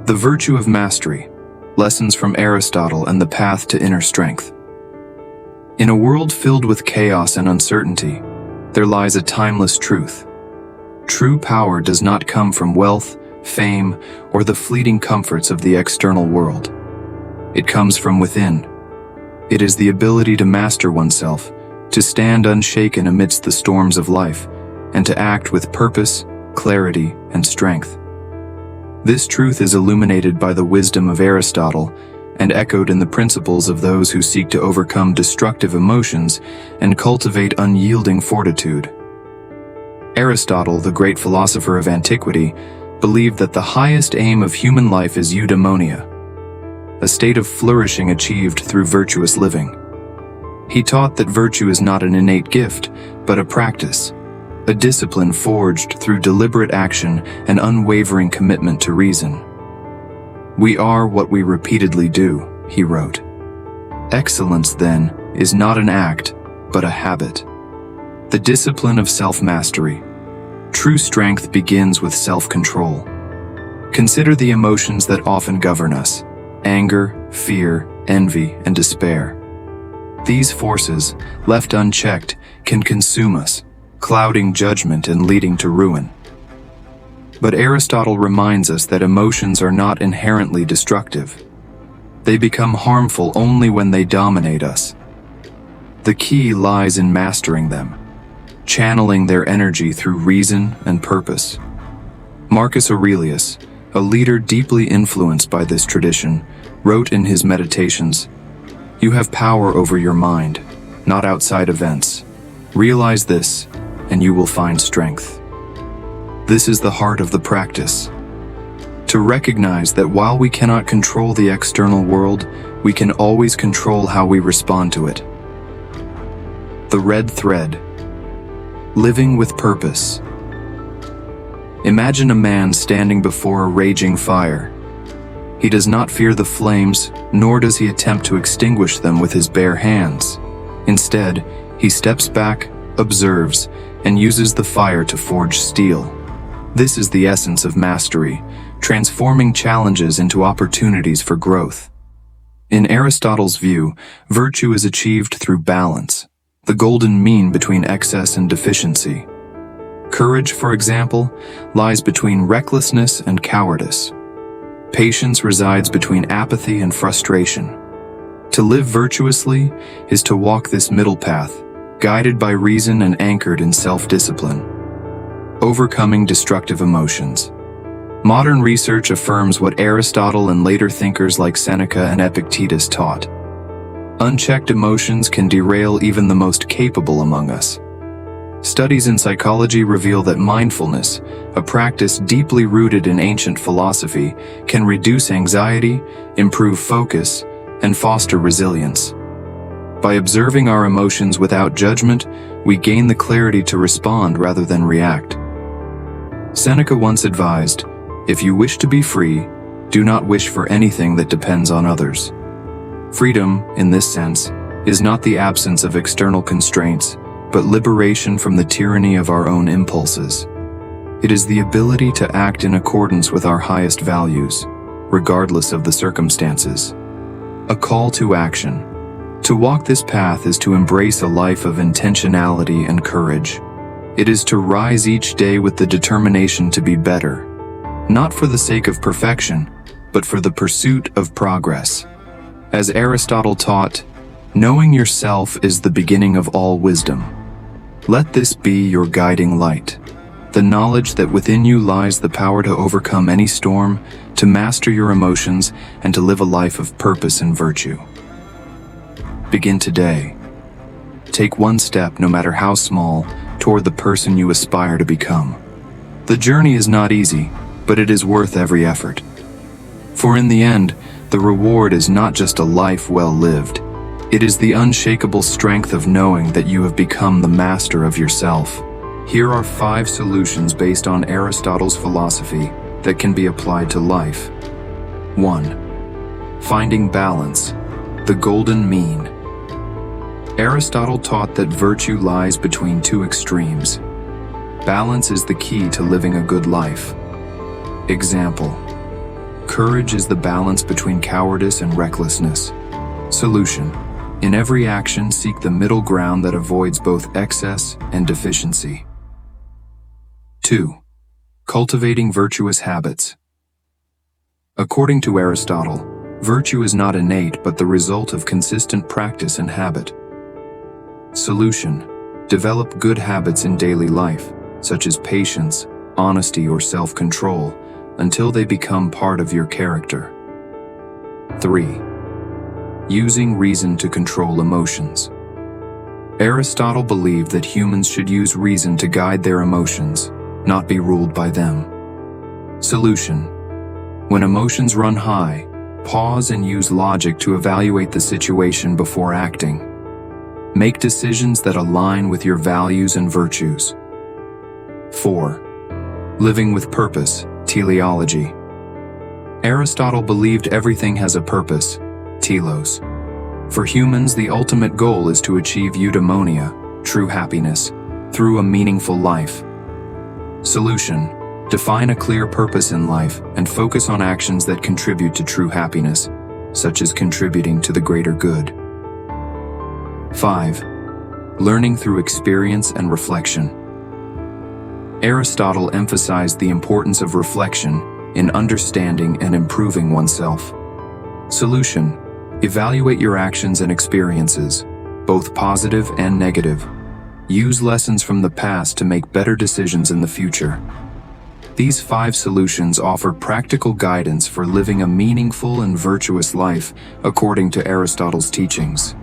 The Virtue of Mastery, Lessons from Aristotle and the Path to Inner Strength. In a world filled with chaos and uncertainty, there lies a timeless truth. True power does not come from wealth, fame, or the fleeting comforts of the external world. It comes from within. It is the ability to master oneself, to stand unshaken amidst the storms of life, and to act with purpose, clarity, and strength. This truth is illuminated by the wisdom of Aristotle and echoed in the principles of those who seek to overcome destructive emotions and cultivate unyielding fortitude. Aristotle, the great philosopher of antiquity, believed that the highest aim of human life is eudaimonia, a state of flourishing achieved through virtuous living. He taught that virtue is not an innate gift, but a practice, a discipline forged through deliberate action and unwavering commitment to reason. "We are what we repeatedly do," he wrote. Excellence, then, is not an act, but a habit. The discipline of self-mastery. True strength begins with self-control. Consider the emotions that often govern us: anger, fear, envy, and despair. These forces, left unchecked, can consume us, clouding judgment and leading to ruin. But Aristotle reminds us that emotions are not inherently destructive. They become harmful only when they dominate us. The key lies in mastering them, channeling their energy through reason and purpose. Marcus Aurelius, a leader deeply influenced by this tradition, wrote in his Meditations, "You have power over your mind, not outside events. Realize this, and you will find strength." This is the heart of the practice. To recognize that while we cannot control the external world, we can always control how we respond to it. The red thread. Living with purpose. Imagine a man standing before a raging fire. He does not fear the flames, nor does he attempt to extinguish them with his bare hands. Instead, he steps back, observes, and uses the fire to forge steel. This is the essence of mastery, transforming challenges into opportunities for growth. In Aristotle's view, virtue is achieved through balance, the golden mean between excess and deficiency. Courage, for example, lies between recklessness and cowardice. Patience resides between apathy and frustration. To live virtuously is to walk this middle path, guided by reason and anchored in self-discipline. Overcoming destructive emotions. Modern research affirms what Aristotle and later thinkers like Seneca and Epictetus taught. Unchecked emotions can derail even the most capable among us. Studies in psychology reveal that mindfulness, a practice deeply rooted in ancient philosophy, can reduce anxiety, improve focus, and foster resilience. By observing our emotions without judgment, we gain the clarity to respond rather than react. Seneca once advised, "If you wish to be free, do not wish for anything that depends on others." Freedom, in this sense, is not the absence of external constraints, but liberation from the tyranny of our own impulses. It is the ability to act in accordance with our highest values, regardless of the circumstances. A call to action. To walk this path is to embrace a life of intentionality and courage. It is to rise each day with the determination to be better, not for the sake of perfection, but for the pursuit of progress. As Aristotle taught, knowing yourself is the beginning of all wisdom. Let this be your guiding light, the knowledge that within you lies the power to overcome any storm, to master your emotions, and to live a life of purpose and virtue. Begin today. Take one step, no matter how small, toward the person you aspire to become. The journey is not easy, but it is worth every effort. For in the end, the reward is not just a life well lived. It is the unshakable strength of knowing that you have become the master of yourself. Here are 5 solutions based on Aristotle's philosophy that can be applied to life. 1. Finding balance, the golden mean. Aristotle taught that virtue lies between 2 extremes. Balance is the key to living a good life. Example: Courage is the balance between cowardice and recklessness. Solution: in every action, seek the middle ground that avoids both excess and deficiency. 2. Cultivating virtuous habits. According to Aristotle, virtue is not innate but the result of consistent practice and habit. Solution: develop good habits in daily life, such as patience, honesty, or self-control, until they become part of your character. 3. Using reason to control emotions. Aristotle believed that humans should use reason to guide their emotions, not be ruled by them. Solution: when emotions run high, pause and use logic to evaluate the situation before acting. Make decisions that align with your values and virtues. 4. Living with purpose, teleology. Aristotle believed everything has a purpose, telos. For humans, the ultimate goal is to achieve eudaimonia, true happiness, through a meaningful life. Solution: define a clear purpose in life and focus on actions that contribute to true happiness, such as contributing to the greater good. 5. Learning through experience and reflection. Aristotle emphasized the importance of reflection in understanding and improving oneself. Solution: evaluate your actions and experiences, both positive and negative. Use lessons from the past to make better decisions in the future. These 5 solutions offer practical guidance for living a meaningful and virtuous life according to Aristotle's teachings.